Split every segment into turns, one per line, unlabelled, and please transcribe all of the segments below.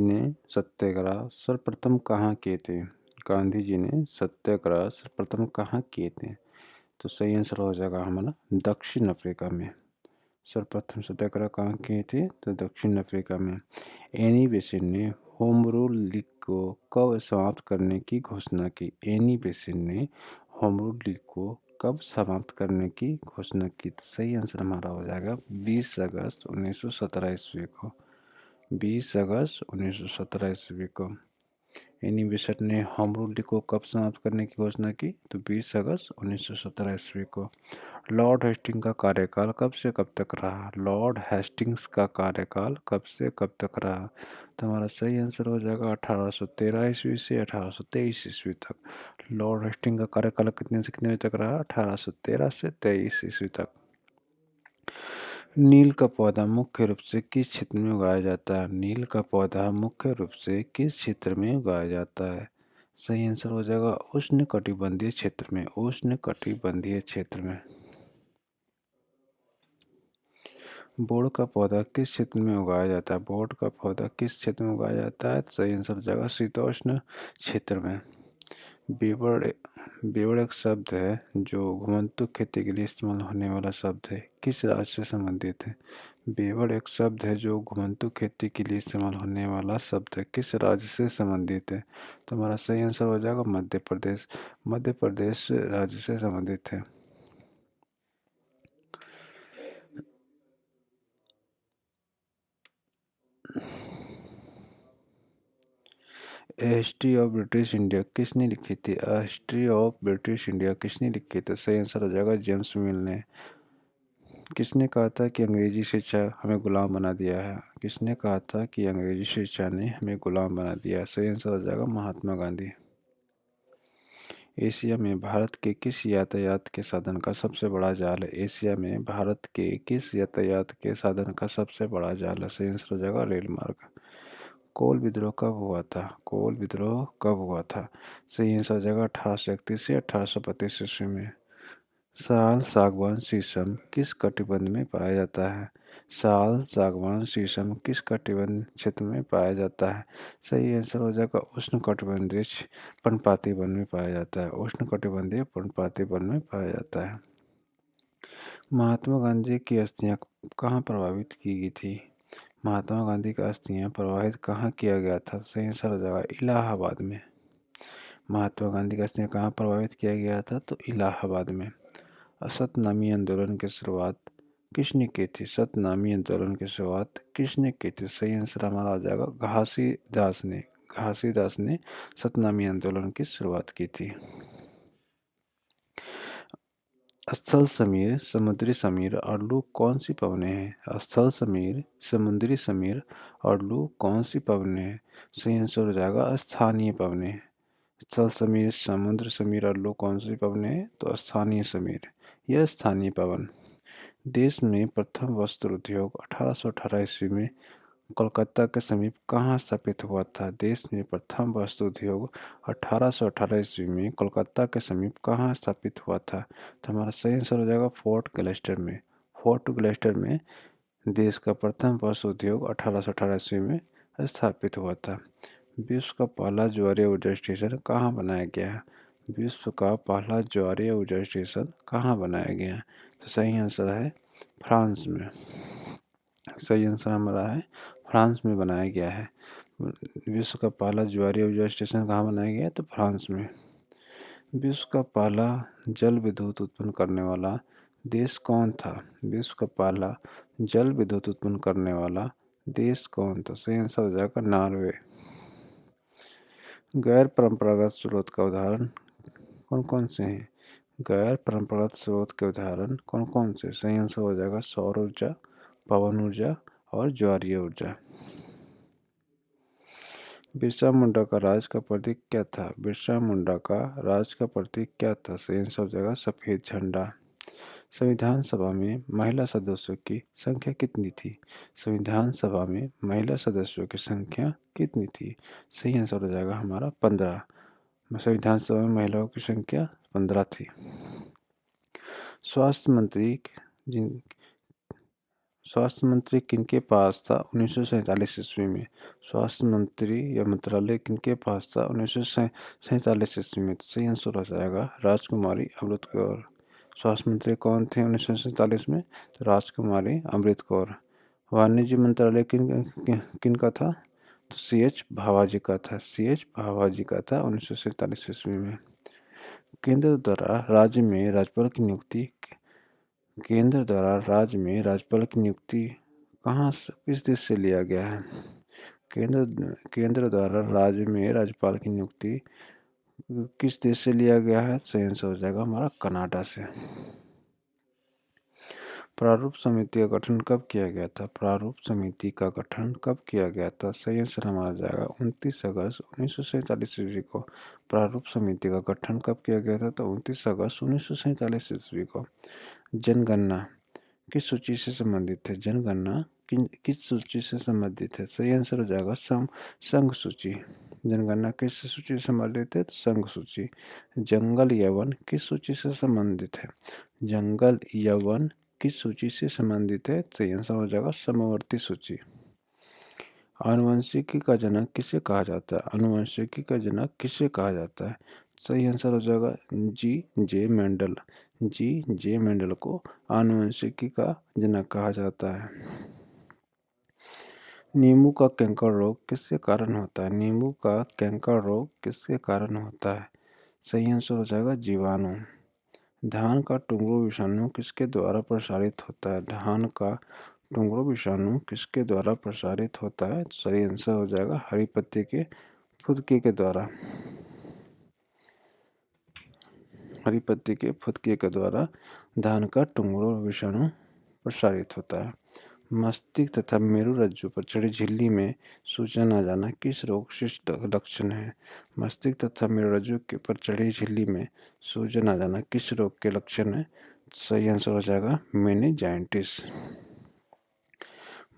ने सत्याग्रह सर्वप्रथम कहाँ किए थे? गांधी जी ने सत्याग्रह सर्वप्रथम कहाँ किए थे? तो सही आंसर हो जाएगा हमारा दक्षिण अफ्रीका में। सर्वप्रथम सत्याग्रह कहाँ किए थे? तो दक्षिण अफ्रीका में। एनी बेसेंट ने होम रूल लीग को कब समाप्त करने की घोषणा की? एनी बेसेंट ने होम रूल लीग को कब समाप्त करने की घोषणा की? तो सही आंसर हमारा हो जाएगा 20 अगस्त 1917 ईस्वी को। 20 अगस्त 1917 ईस्वी को एनी बेसेंट ने होम रूल लीग को कब समाप्त करने की घोषणा की? तो 20 अगस्त 1917 ईस्वी को। लॉर्ड हेस्टिंग्स का कार्यकाल कब से कब तक रहा? लॉर्ड हेस्टिंग्स का कार्यकाल कब से कब तक रहा? तो हमारा सही आंसर हो जाएगा 1813 ईस्वी से 1823 ईस्वी तक। लॉर्ड हेस्टिंग्स का कार्यकाल कितने से कितने तक रहा? 1813 से 23 ईस्वी तक। नील का पौधा मुख्य रूप से किस क्षेत्र में उगाया जाता है? नील का पौधा मुख्य रूप से किस क्षेत्र में उगाया जाता है? सही आंसर हो जाएगा उष्णकटिबंधीय क्षेत्र में। उष्णकटिबंधीय क्षेत्र में। बोड़ का पौधा किस क्षेत्र में उगाया जाता है? बोड़ का पौधा किस क्षेत्र में उगाया जाता है? तो सही आंसर हो जाएगा शीतोष्ण क्षेत्र में। बीवर बीवर एक शब्द है जो घुमंतु खेती के लिए इस्तेमाल होने वाला शब्द है, किस राज्य से संबंधित है? बीवर एक शब्द है जो घुमंतु खेती के लिए इस्तेमाल होने वाला शब्द है, किस राज्य से संबंधित है? तो हमारा सही आंसर हो जाएगा मध्य प्रदेश। मध्य प्रदेश राज्य से संबंधित है। हिस्ट्री ऑफ ब्रिटिश इंडिया किसने लिखी थी? हिस्ट्री ऑफ ब्रिटिश इंडिया किसने लिखी थी? सही आंसर हो जाएगा जेम्स मिल ने। किसने कहा था कि अंग्रेजी शिक्षा हमें गुलाम बना दिया है? किसने कहा था कि अंग्रेजी शिक्षा ने हमें गुलाम बना दिया है? सही आंसर हो जाएगा महात्मा गांधी। एशिया में भारत के किस यातायात के साधन का सबसे बड़ा जाल है? एशिया में भारत के किस यातायात के साधन का सबसे बड़ा जाल है? सही आंसर हो जाएगा रेल मार्ग। कोल विद्रोह कब हुआ था? कोल विद्रोह कब हुआ था? सही आंसर हो जाएगा 1831 से 1832 ईस्वी में। साल, सागवान, शीशम किस कटिबंध में पाया जाता है? साल, सागवान, शीशम किस कटिबंध क्षेत्र में पाया जाता है? सही आंसर हो जाएगा उष्णकटिबंधीय पर्णपाती वन में पाया जाता है। उष्णकटिबंधीय पर्णपाती वन में पाया जाता है। महात्मा गांधी की अस्थियां कहाँ प्रभावित की गई थी? महात्मा गांधी का अस्थियां प्रवाहित कहाँ किया गया था? सही आंसर हो जाएगा इलाहाबाद में। महात्मा गांधी का अस्थियां कहाँ प्रभावित किया गया था? तो इलाहाबाद में। सतनामी आंदोलन की शुरुआत किसने की थी? सतनामी आंदोलन की शुरुआत किसने की थी? सही आंसर हमारा आ जाएगा घासीदास ने। घासीदास ने सतनामी आंदोलन की शुरुआत की थी। स्थल समीर, समुद्री समीर और लू कौन सी पवनें हैं? स्थल समीर, समुद्री समीर और लू कौन सी पवनें हैं? सही आंसर हो जाएगा स्थानीय पवनें। स्थल समीर, समुद्र समीर और लू कौन सी पवनें हैं? तो स्थानीय समीर यह स्थानीय पवन। देश में प्रथम वस्त्र उद्योग 1818 ईस्वी में कोलकाता के समीप कहाँ स्थापित हुआ था? देश में प्रथम वस्त्र उद्योग 1818 ईस्वी में कोलकाता के समीप कहाँ स्थापित हुआ था? तो हमारा सही आंसर हो जाएगा फोर्ट ग्लेस्टर में। फोर्ट ग्लेस्टर में देश का प्रथम वस्त्र उद्योग 1818 ईस्वी में स्थापित हुआ था। विश्व का पहला ज्वारीय ऊर्जा स्टेशन कहाँ बनाया गया है? विश्व का पहला ज्वारीय ऊर्जा स्टेशन कहाँ बनाया गया है? तो सही आंसर है फ्रांस में। सही आंसर हमारा है फ्रांस में बनाया गया है। विश्व का पहला ज्वारीय ऊर्जा स्टेशन कहाँ बनाया गया है? तो फ्रांस में। विश्व का पहला जल विद्युत उत्पन्न करने वाला देश कौन था? विश्व का पहला जल विद्युत उत्पन्न करने वाला देश कौन था? सही आंसर हो जाएगा नॉर्वे। गैर परंपरागत स्रोत का उदाहरण कौन कौन से हैं? गैर परंपरागत स्रोत के उदाहरण कौन कौन से? सही आंसर हो जाएगा सौर ऊर्जा, पवन ऊर्जा और ज्वारीय ऊर्जा। बिरसा मुंडा का राज का प्रतीक क्या था? बिरसा मुंडा का राज का प्रतीक क्या था? सही आंसर हो जाएगा सफेद झंडा। संविधान सभा में महिला सदस्यों की संख्या कितनी थी? संविधान सभा में महिला सदस्यों की संख्या कितनी थी? सही आंसर हो जाएगा हमारा 15। संविधान सभा में महिलाओं की संख्या 15 थी। स्वास्थ्य मंत्री जिन स्वास्थ्य मंत्री किनके पास था 1947 ईस्वी में? स्वास्थ्य मंत्री या मंत्रालय किनके पास था 1947 ईस्वी में? तो सही आंसर हो जाएगा राजकुमारी अमृत कौर। स्वास्थ्य मंत्री कौन थे 1947 में? तो राजकुमारी अमृत कौर। वाणिज्य मंत्रालय किन का था? तो CH भावाजी का था। CH भावाजी का था 1947 ईस्वी में। केंद्र द्वारा राज्य में राज्यपाल की नियुक्ति किस देश से लिया गया है? केंद्र द्वारा राज्य में राज्यपाल की नियुक्ति किस देश से लिया गया है? सही आंसर हो जाएगा हमारा कनाडा से। प्रारूप समिति का गठन कब किया गया था? प्रारूप समिति का गठन कब किया गया था? सही आंसर हमारा जाएगा 29 अगस्त 1947 ईस्वी को। प्रारूप समिति का गठन कब किया गया था? तो 29 अगस्त 1947 ईस्वी को। जनगणना किस सूची से संबंधित है? जनगणना किस सूची से संबंधित है? सही आंसर हो जाएगा संघ सूची। जनगणना किस सूची से संबंधित है? तो संघ सूची। जंगल यवन किस सूची से संबंधित है? जंगल यवन किस सूची से संबंधित है? सही आंसर हो जाएगा समवर्ती सूची। आनुवंशिकी का जनक किसे कहा जाता है? आनुवंशिकी का जनक किसे कहा जाता है? सही आंसर हो जाएगा G.J. मेंडल। G.J. मेंडल को आनुवंशिकी का जनक कहा जाता है। नींबू का कैंकर रोग किसके कारण होता है? नींबू का कैंकर रोग किसके कारण होता है? सही आंसर हो जाएगा जीवाणु। धान का टुंगड़ू विषाणु किसके द्वारा प्रसारित होता है? धान का टुंगड़ू विषाणु किसके द्वारा प्रसारित होता है? सही आंसर हो जाएगा हरी पत्ती के फुदके के द्वारा। हरी पत्ती के फुदके के द्वारा धान का टुंगड़ू विषाणु प्रसारित होता है। मस्तिष्क तथा मेरुरज्जु पर चढ़ी झिल्ली में सूजन आ जाना किस रोग विशिष्ट लक्षण है? मस्तिष्क तथा मेरुरज्जु के पर चढ़ी झिल्ली में सूजन आ जाना किस रोग के लक्षण है? सही आंसर हो जाएगा मेनिंजाइटिस।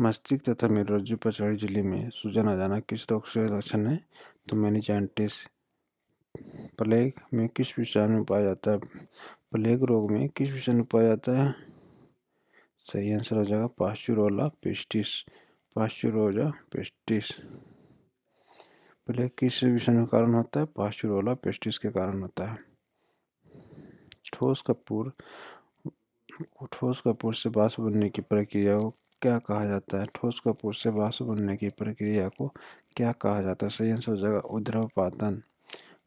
मस्तिष्क तथा मेरुरज्जु पर चढ़ी झिल्ली में सूजन आ जाना किस रोग से लक्षण है? तो मेनिंजाइटिस। प्लेग में किस विषाणु पाया जाता है? प्लेग रोग में किस विषाणु पाया जाता है? सही आंसर हो जाएगा पास्चुरोला पेस्टिस। पास्चुरोला पेस्टिस। प्लेग किस विषाणु के कारण होता है? पास्चुरोला पेस्टिस के कारण होता है। ठोस कपूर से बांस बनने की प्रक्रिया को क्या कहा जाता है? ठोस कपूर से बांस बनने की प्रक्रिया को क्या कहा जाता है? सही आंसर हो जाएगा ऊर्ध्वपातन।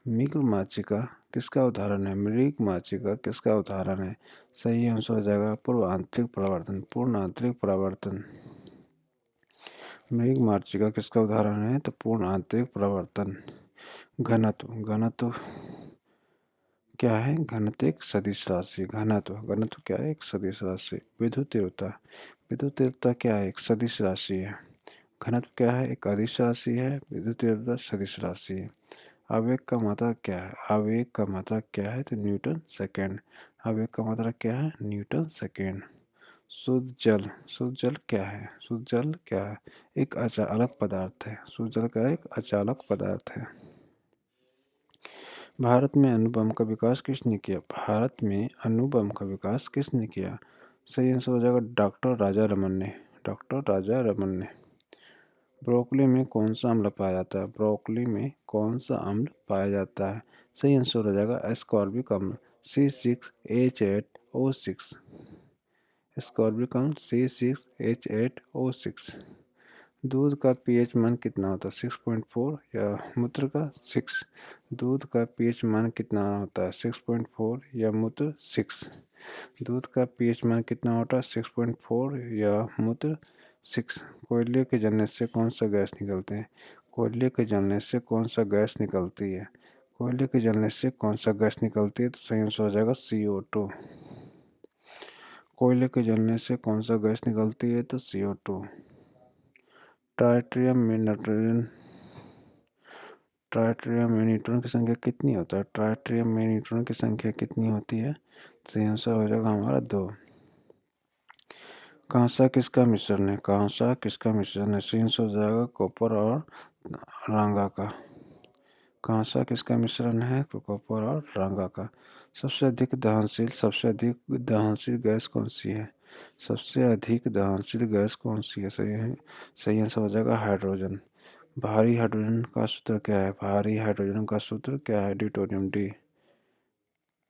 मृगमार्चिका किसका उदाहरण है? मृगमार्चिका किसका उदाहरण है? सही आंसर हो जाएगा पूर्ण आंतरिक परावर्तन। पूर्ण आंतरिक परावर्तन। मृगमार्चिका किसका उदाहरण है? तो पूर्ण आंतरिक परावर्तन। घनत्व क्या है? घनत्व एक सदिश राशि। घनत्व क्या है? एक सदिश राशि। विद्युत तीव्रता क्या है? एक सदिश राशि है। घनत्व क्या है? एक अदिश राशि है। विद्युत तीव्रता सदिश राशि है। आवेग का मात्रा क्या है? आवेग का मात्रा क्या है? तो न्यूटन सेकेंड। आवेग का मात्रा क्या है? Newton second. शुद्ध जल क्या है? शुद्ध जल क्या है? एक अचालक पदार्थ है। शुद्ध जल का एक अचालक पदार्थ है। भारत में अणु बम का विकास किसने किया? भारत में अणु बम का विकास किसने किया? सही आंसर हो जाएगा डॉक्टर राजा रमन ने। डॉक्टर राजा रमन ने। ब्रोकली में कौन सा अम्ल पाया जाता है? ब्रोकली में कौन सा अम्ल पाया जाता है? सही आंसर हो जाएगा एस्कॉर्बिक अम्ल C6H8O6। एस्कॉर्बिक अम्ल C6H8O6। दूध का पीएच मान कितना होता है? 6.4 या मूत्र का 6। दूध का पीएच मान कितना होता है? 6.4 या मूत्र 6। दूध का पीएच मान कितना होता है? 6.4 या मूत्र 6। कोयले के जलने से कौन सा गैस निकलते हैं? कोयले के जलने से कौन सा गैस निकलती है? कोयले के जलने से कौन सा गैस निकलती है? तो सही आंसर हो जाएगा CO2। कोयले के जलने से कौन सा गैस निकलती है? तो CO2। ट्राइटियम में न्यूट्रॉन की संख्या कितनी होता है? ट्राइटियम में न्यूट्रॉन की संख्या कितनी होती है? सही आंसर हो जाएगा हमारा 2। कांसा किसका मिश्रण है? कांसा किसका मिश्रण है? सही आंसर हो जाएगा कॉपर और रांगा का। कांसा किसका मिश्रण है? तो कॉपर और रांगा का। सबसे अधिक दहनशील गैस कौन सी है? सबसे अधिक दहनशील गैस कौन सी है? सही आंसर हो जाएगा हाइड्रोजन। भारी हाइड्रोजन का सूत्र क्या है? भारी हाइड्रोजन का सूत्र क्या है? Deuterium D.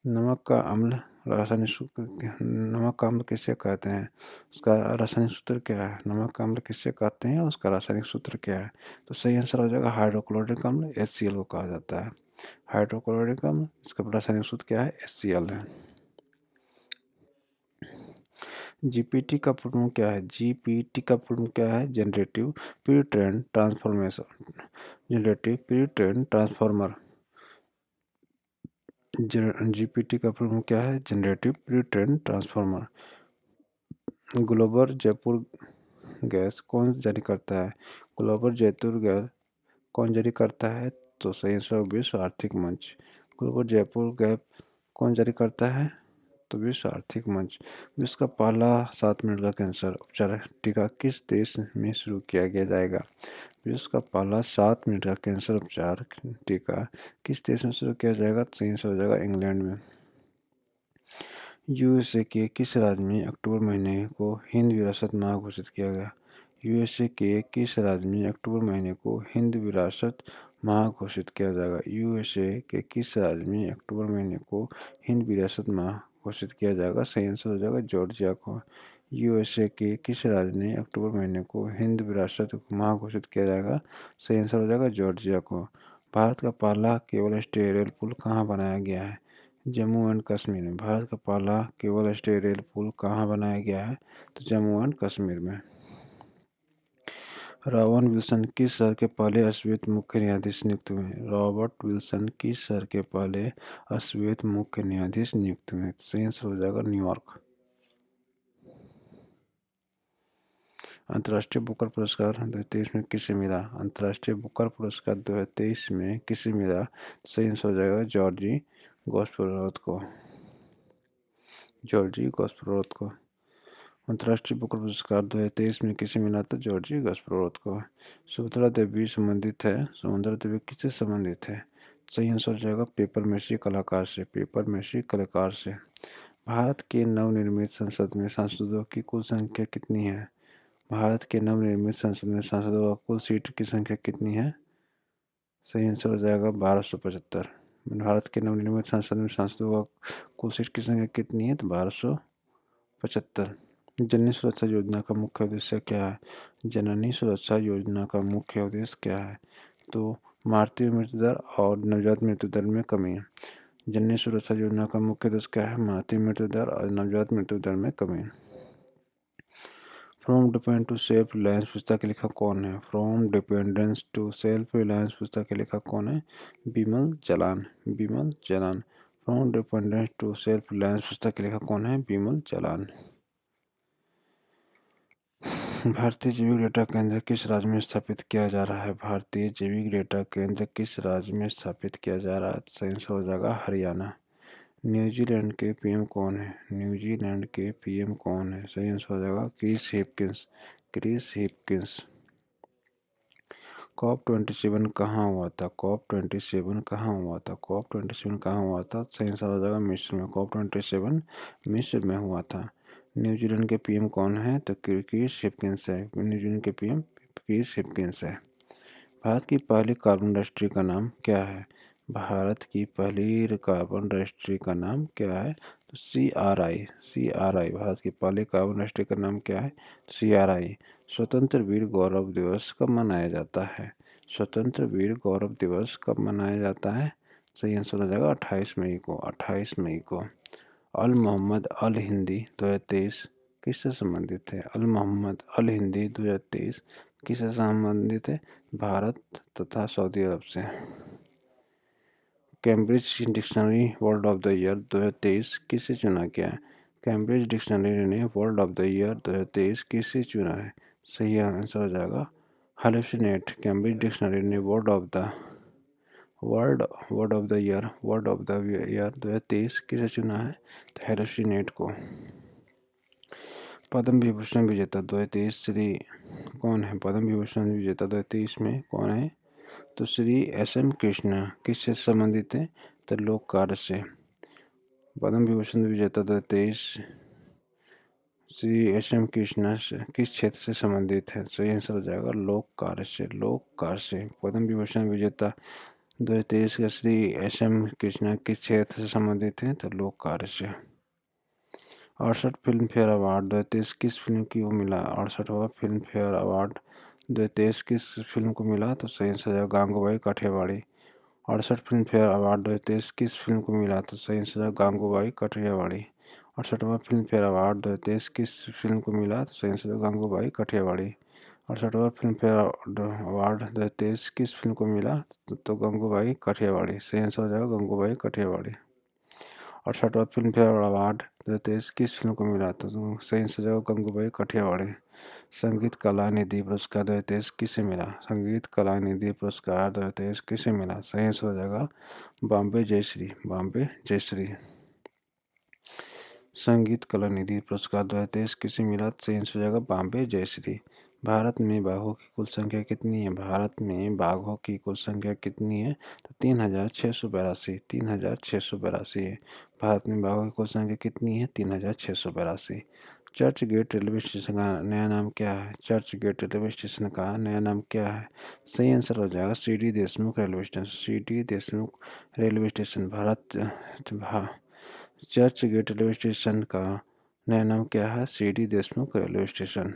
नमक का अम्ल रासायनिक सूत्र नमक का अम्ल किसे कहते हैं? उसका रासायनिक सूत्र क्या है? नमक का अम्ल किसे कहते हैं? उसका रासायनिक सूत्र क्या है? तो सही आंसर हो जाएगा हाइड्रोक्लोरिक अम्ल, HCl को कहा जाता है। हाइड्रोक्लोरिक अम्ल, इसका रासायनिक सूत्र क्या है? HCl है। जीपीटी का फुल फॉर्म क्या है? जीपीटी का फुल फॉर्म क्या है? Generative pre train transformation. Generative pre train transformer. GPT का फुल फॉर्म क्या है? Generative pre train transformer. Global Jaipur gas कौन जारी करता है? ग्लोबल जयपुर गैस कौन जारी करता है? तो सही आंसर विश्व आर्थिक मंच। ग्लोबल जयपुर गैस कौन जारी करता है? तो विश्व आर्थिक मंच। विश्व का पहला 7 मिनट का कैंसर उपचार टीका किस देश में शुरू किया गया जाएगा? विश्व का पहला 7 मिनट का कैंसर उपचार टीका किस देश में शुरू किया जाएगा? तो सही आंसर हो जाएगा इंग्लैंड में। यूएसए के किस राज्य में अक्टूबर महीने को हिंद विरासत माह घोषित किया गया? यूएसए के किस राज्य में अक्टूबर महीने को हिंद विरासत माह घोषित किया जाएगा? यूएसए के किस राज्य में अक्टूबर महीने को हिंद विरासत माह घोषित किया जाएगा? सही आंसर हो जाएगा जॉर्जिया को। यूएसए के किस राज्य ने अक्टूबर महीने को हिंद विरासत माह घोषित किया जाएगा? सही आंसर हो जाएगा जॉर्जिया को। भारत का पहला केबल स्टे रेल पुल कहाँ बनाया गया है? जम्मू एंड कश्मीर में। भारत का पहला केबल स्टे रेल पुल कहाँ बनाया गया है? तो जम्मू एंड कश्मीर में। रॉबर्ट विल्सन किस शहर के पहले अश्वेत मुख्य न्यायाधीश नियुक्त हुए? रॉबर्ट विल्सन किस शहर के पहले अश्वेत मुख्य न्यायाधीश नियुक्त हुए? सही आंसर हो जाएगा न्यूयॉर्क। अंतर्राष्ट्रीय बुकर पुरस्कार 2023 में किसे मिला? अंतर्राष्ट्रीय बुकर पुरस्कार 2023 में किसे मिला? सही आंसर हो जाएगा जॉर्जी गॉस्परोथ को। जॉर्जी गॉस्परोथ को। अंतर्राष्ट्रीय बुकर पुरस्कार 2023 में किसे मिला था? जॉर्जी गॉस्परोथ को। सुभद्रा देवी संबंधित है। सुभद्रा देवी किससे संबंधित है? सही आंसर हो जाएगा पेपर मेसी कलाकार से। पेपर मेसी कलाकार से। भारत के नवनिर्मित संसद में सांसदों की कुल संख्या कितनी है? भारत के नवनिर्मित संसद में सांसदों का कुल सीट की संख्या कितनी है? सही आंसर हो जाएगा 1275। भारत के नवनिर्मित संसद में सांसदों का कुल सीट की संख्या कितनी है? तो 1275। जननी सुरक्षा योजना का मुख्य उद्देश्य क्या है? जननी सुरक्षा योजना का मुख्य उद्देश्य क्या है? तो मातृ मृत्यु दर और नवजात मृत्यु दर में कमी। जननी सुरक्षा योजना का मुख्य उद्देश्य क्या है? मातृ मृत्यु दर और नवजात मृत्यु दर में कमी। From dependence to self reliance पुस्तक के लेखक कौन है? From dependence to self reliance पुस्तक के लेखक कौन है? Bimal Jalan. Bimal Jalan. From dependence to self reliance पुस्तक के लेखक कौन है? बिमल जलान। भारतीय जैविक डेटा केंद्र किस राज्य में स्थापित किया जा रहा है? भारतीय जैविक डेटा केंद्र किस राज्य में स्थापित किया जा रहा है? सही आंसर हो जाएगा हरियाणा। न्यूजीलैंड के पीएम कौन है? न्यूजीलैंड के पीएम कौन है? सही आंसर हो जाएगा Chris Hipkins. Chris Hipkins. COP27 कहाँ हुआ था? COP27 कहाँ हुआ था? COP27 कहाँ हुआ था? सही आंसर हो जाएगा मिस्र में। COP27 मिस्र में हुआ था। न्यूजीलैंड के पीएम कौन है? तो क्रिस हिपकिंस है। न्यूजीलैंड के पीएम क्रिस हिपकिंस है। भारत की पहली कार्बन रजिस्ट्री का नाम क्या है? भारत की पहली कार्बन रजिस्ट्री का नाम क्या है? तो CRI। CRI। भारत की पहली कार्बन रजिस्ट्री का नाम क्या है? CRI। स्वतंत्र वीर गौरव दिवस कब मनाया जाता है? स्वतंत्र वीर गौरव दिवस कब मनाया जाता है? सही आंसर हो जाएगा 28 मई को। 28 मई को। अल मोहम्मद अल हिंदी 2023 किससे संबंधित है? अल मोहम्मद अल हिंदी 2023 किससे संबंधित है? भारत तथा सऊदी अरब से। Cambridge dictionary word of the year 2023 किसे चुना गया है? कैम्ब्रिज डिक्शनरी ने वर्ड ऑफ द ईयर 2023 किसे चुना है? सही आंसर हो जाएगा हेलुसिनेट। कैम्ब्रिज डिक्शनरी ने वर्ड ऑफ द ईयर 2023 किसे चुना है? तो हेलुसिनेट को। पद्म विभूषण विजेता 2023 श्री कौन है? पद्म विभूषण विजेता 2023 में कौन है? तो श्री SM कृष्णा। किससे संबंधित है? तो लोक कार्य से। पद्म विभूषण विजेता 2023 श्री एस एम कृष्णा किस क्षेत्र से संबंधित है? सही आंसर हो जाएगा लोक कार्य से। लोक कार्य से। पद्म विभूषण विजेता 2023 का श्री एस एम कृष्णा किस क्षेत्र से संबंधित हैं? तो लोक कार्य से। 68 फिल्म फेयर अवार्ड 2023 किस फिल्म को मिला? 68वां फिल्म फेयर अवार्ड 2023 किस फिल्म को मिला? तो सही आंसर हो जाएगा गांगूबाई काठियावाड़ी। 68 फिल्म फेयर अवार्ड 2023 किस फिल्म को मिला? तो सही आंसर है गांगूबाई काठियावाड़ी। 68वां फिल्म फेयर अवार्ड 2023 किस फिल्म को मिला? तो सही आंसर है गांगूबाई काठियावाड़ी। 68वां फिल्म फेयर अवार्ड 2023 किस फिल्म को मिला? तो गंगूबाई काठियावाड़ी। सही आंसर हो जाएगा गंगूबाई काठियावाड़ी। 68वां फिल्म फेयर अवार्ड 2023 किस फिल्म को मिला? तो सही आंसर हो जाएगा गंगूबाई काठियावाड़ी। संगीत कला निधि पुरस्कार 2023 किसे मिला? संगीत कला निधि पुरस्कार 2023 किसे मिला? सही आंसर हो जाएगा बॉम्बे जयश्री। बॉम्बे जयश्री। संगीत कला निधि पुरस्कार 2023 किसे मिला? सही आंसर हो जाएगा बॉम्बे जयश्री। भारत में बाघों की कुल संख्या कितनी है? भारत में बाघों की कुल संख्या कितनी है? तो 3682। 3682 है। भारत में बाघों की कुल संख्या कितनी है? 3682। चर्च गेट रेलवे स्टेशन का नया नाम क्या है? चर्च गेट रेलवे स्टेशन का नया नाम क्या है? सही आंसर हो जाएगा C D Deshmukh railway station. C D Deshmukh railway station. Churchgate railway station का नया नाम क्या है? C D Deshmukh railway station.